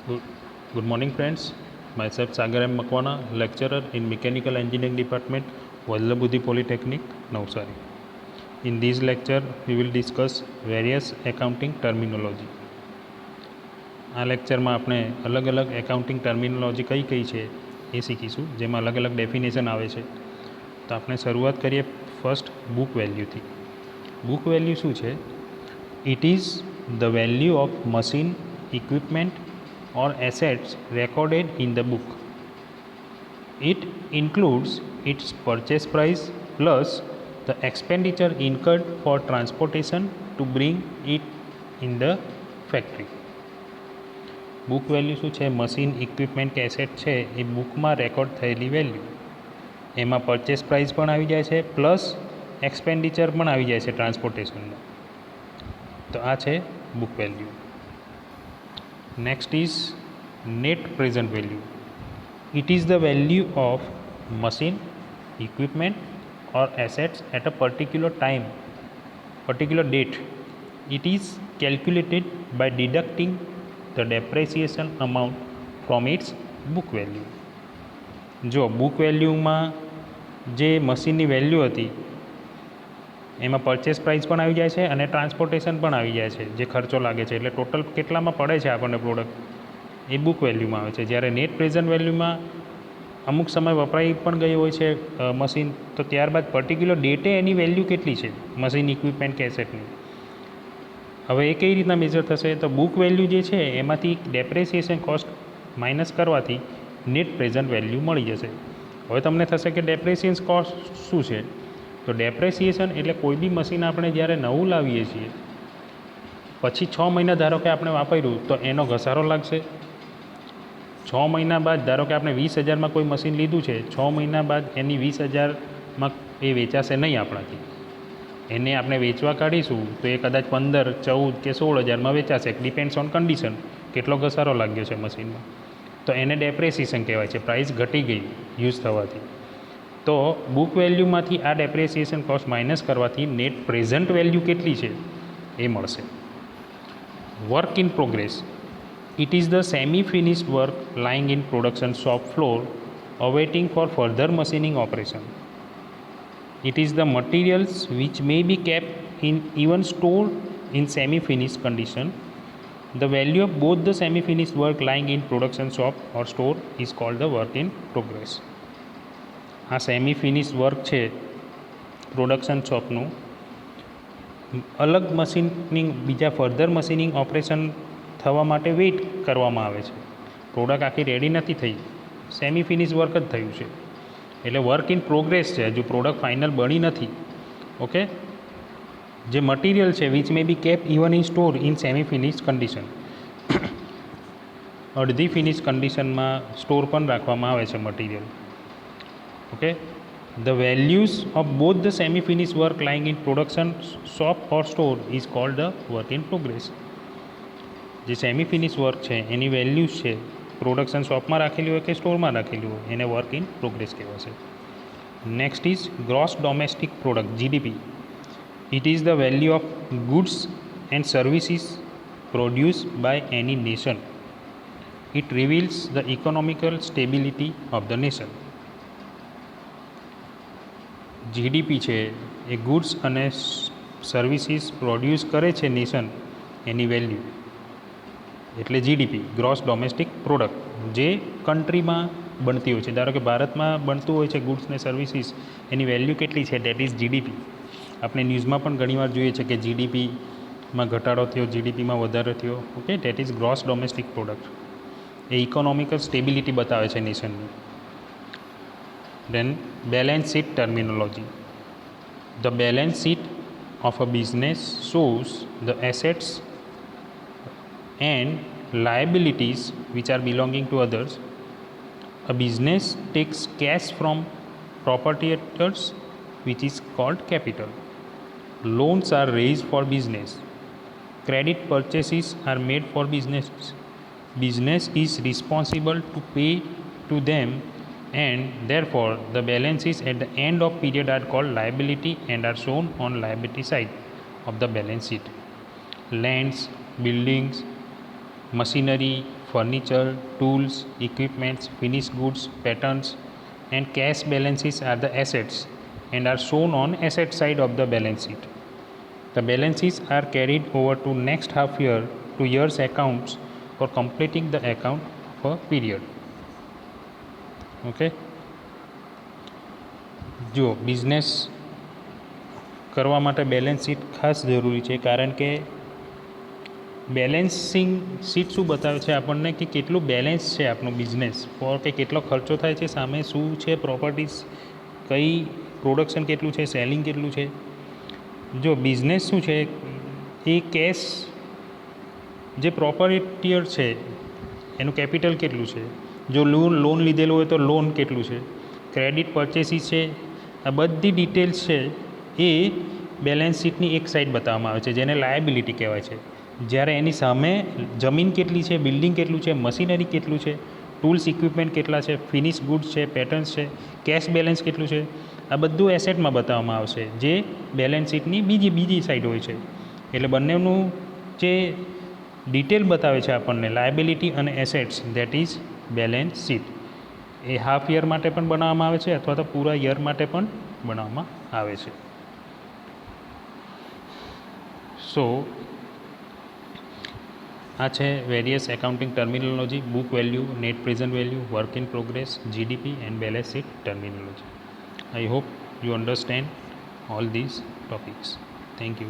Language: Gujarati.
Good, good morning, friends. Myself Sagar M. Makwana, lecturer in Mechanical Engineering Department, Vallabhudhi Polytechnic, Navsari. In this lecture, we will discuss various accounting terminology. આ લેક્ચરમાં આપણે અલગ અલગ એકાઉન્ટિંગ ટર્મિનોલોજી કઈ કઈ છે એ શીખીશું, જેમાં અલગ અલગ ડેફિનેશન આવે છે. તો આપણે શરૂઆત કરીએ ફર્સ્ટ બુક વેલ્યુથી. બુક વેલ્યુ શું છે? It is the value of machine, equipment or assets recorded in the book. It includes its purchase price plus the expenditure incurred for transportation to bring it in the factory. Book value શું છે? મશીન, ઇક્વિપમેન્ટ કે એસેટ છે એ બુકમાં રેકોર્ડ થયેલી વેલ્યુ. એમાં પરચેસ પ્રાઇસ પણ આવી જાય છે પ્લસ એક્સપેન્ડિચર પણ આવી જાય છે ટ્રાન્સપોર્ટેશનનું. તો આ છે book value. Next is net present value. It is the value of machine, equipment or assets at a particular time, particular date. It is calculated by deducting the depreciation amount from its book value. જો બુક વેલ્યુમાં જે મશીનની વેલ્યુ હતી એમાં પરચેસ પ્રાઇસ પણ આવી જાય છે અને ટ્રાન્સપોર્ટેશન પણ આવી જાય છે, જે ખર્ચો લાગે છે. એટલે ટોટલ કેટલામાં પડે છે આપણને પ્રોડક્ટ એ બુક વેલ્યુમાં આવે છે. જ્યારે નેટ પ્રેઝન્ટ વેલ્યુમાં અમુક સમય વપરાઈ પણ ગઈ હોય છે મશીન, તો ત્યારબાદ પર્ટિક્યુલર ડેટે એની વેલ્યુ કેટલી છે મશીન, ઇક્વિપમેન્ટ કે એસેટની. હવે એ કઈ રીતના મેજર થશે? તો બુક વેલ્યુ જે છે એમાંથી ડેપ્રેસિએશન કોસ્ટ માઇનસ કરવાથી નેટ પ્રેઝન્ટ વેલ્યુ મળી જશે. હવે તમને થશે કે ડેપ્રેસિએશન કોસ્ટ શું છે? તો ડેપ્રેસિએશન એટલે કોઈ બી મશીન આપણે જ્યારે નવું લાવીએ છીએ પછી 6 મહિના ધારો કે આપણે વાપર્યું તો એનો ઘસારો લાગશે. 6 મહિના બાદ ધારો કે આપણે 20,000માં કોઈ મશીન લીધું છે, 6 મહિના બાદ એની 20,000માં એ વેચાશે નહીં આપણાથી. એને આપણે વેચવા કાઢીશું તો એ કદાચ 15, 14 કે 16,000માં વેચાશે. ડિપેન્ડ્સ ઓન કન્ડિશન, કેટલો ઘસારો લાગ્યો છે મશીનમાં. તો એને ડેપ્રેસિએશન કહેવાય છે, પ્રાઇસ ઘટી ગઈ યુઝ થવાથી. તો બુક વેલ્યુમાંથી આ ડેપ્રેસિએશન કોસ્ટ માઇનસ કરવાથી નેટ પ્રેઝન્ટ વેલ્યુ કેટલી છે એ મળશે. Work in progress. It is the semi finished work lying in production shop floor awaiting for further machining operation. It is the materials which may be kept in even stored in semi-finished condition. The value of both the semi-finished work lying in production shop or store is called the work in progress. આ સેમી ફિનિશ્ડ વર્ક છે પ્રોડક્શન શોપનું, અલગ મશીનિંગ બીજા ફર્ધર મશીનિંગ ઓપરેશન થવા માટે વેઇટ કરવામાં આવે છે. પ્રોડક્ટ આખી રેડી નથી થઈ, સેમી ફિનિશ વર્ક જ થયું છે એટલે વર્ક ઇન પ્રોગ્રેસ છે, હજુ પ્રોડક્ટ ફાઇનલ બની નથી. ઓકે. જે મટીરિયલ છે which may be kept even in store in semi finish condition, અડધી ફિનિશ કન્ડિશનમાં સ્ટોર પણ રાખવામાં આવે છે material. Okay. The values of both the semi finish work lying in production shop or store is called the work in progress. જે સેમી ફિનિશ વર્ક છે એની વેલ્યુઝ છે પ્રોડક્શન શોપમાં રાખેલી હોય કે સ્ટોરમાં રાખેલી હોય એને વર્ક ઇન પ્રોગ્રેસ કહેવાશે. Next is gross domestic product, GDP. It is the value of goods and services produce by any nation. It reveals the economical stability of the nation. GDP છે એ ગુડ્સ અને સર્વિસીસ પ્રોડ્યુસ કરે છે નેશન, એની વેલ્યુ એટલે જીડીપી, ગ્રોસ ડોમેસ્ટિક પ્રોડક્ટ, જે કન્ટ્રીમાં બનતી હોય છે. ધારો કે ભારતમાં બનતું હોય છે ગુડ્સ ને સર્વિસીસ, એની વેલ્યુ કેટલી છે? That is GDP. આપણે ન્યૂઝમાં પણ ઘણીવાર જોઈએ છે કે જીડીપીમાં ઘટાડો થયો, જીડીપીમાં વધારો થયો. Okay, that is gross domestic product. A economical stability બતાવે છે નેશનની. Then balance sheet terminology. The balance sheet of a business shows the assets and liabilities which are belonging to others. A business takes cash from proprietors which is called capital. Loans are raised for business. Credit purchases are made for business. Business is responsible to pay to them, and therefore the balances at the end of period are called liability and are shown on liability side of the balance sheet. Lands, buildings, machinery, furniture, tools, equipments, finished goods, patterns, and cash balances are the assets and are shown on asset side of the balance sheet. The balances are carried over to next half year to year's accounts for completing the account of a period. Okay. જો બિઝનેસ કરવા માટે બેલેન્સ શીટ ખાસ જરૂરી છે, કારણ કે બેલેન્સિંગ શીટ શું બતાવે છે આપણને કે કેટલું બેલેન્સ છે આપણું બિઝનેસ ફોર, કે કેટલો ખર્ચો થાય છે, સામે શું છે પ્રોપર્ટીઝ, કઈ પ્રોડક્શન કેટલું છે, સેલિંગ કેટલું છે. જો બિઝનેસ શું છે એ કેશ, જે પ્રોપર્ટીયર છે એનું કેપિટલ કેટલું છે, જો લોન લીધેલું હોય તો લોન કેટલું છે, ક્રેડિટ પરચેસીસ છે, આ બધી ડિટેલ્સ છે એ બેલેન્સ શીટની એક સાઈડ બતાવવામાં આવે છે, જેને લાયબિલિટી કહેવાય છે. જ્યારે એની સામે જમીન કેટલી છે, બિલ્ડિંગ કેટલું છે, મશીનરી કેટલું છે, ટૂલ્સ ઇક્વિપમેન્ટ કેટલા છે, ફિનિશ ગુડ્સ છે, પેટર્ન્સ છે, કેશ બેલેન્સ કેટલું છે, આ બધું એસેટમાં બતાવવામાં આવશે, જે બેલેન્સ શીટની બીજી સાઈડ હોય છે. એટલે બંનેનું જે ડિટેલ બતાવે છે આપણને લાયબિલિટી અને assets, that is balance sheet. A half year માટે પણ બનાવવામાં આવે છે અથવા તો પૂરા યર માટે પણ બનાવવામાં આવે છે. સો આ છે various accounting terminology, book value, net present value, work in progress, GDP and balance sheet terminology. I hope you understand all these topics. Thank you.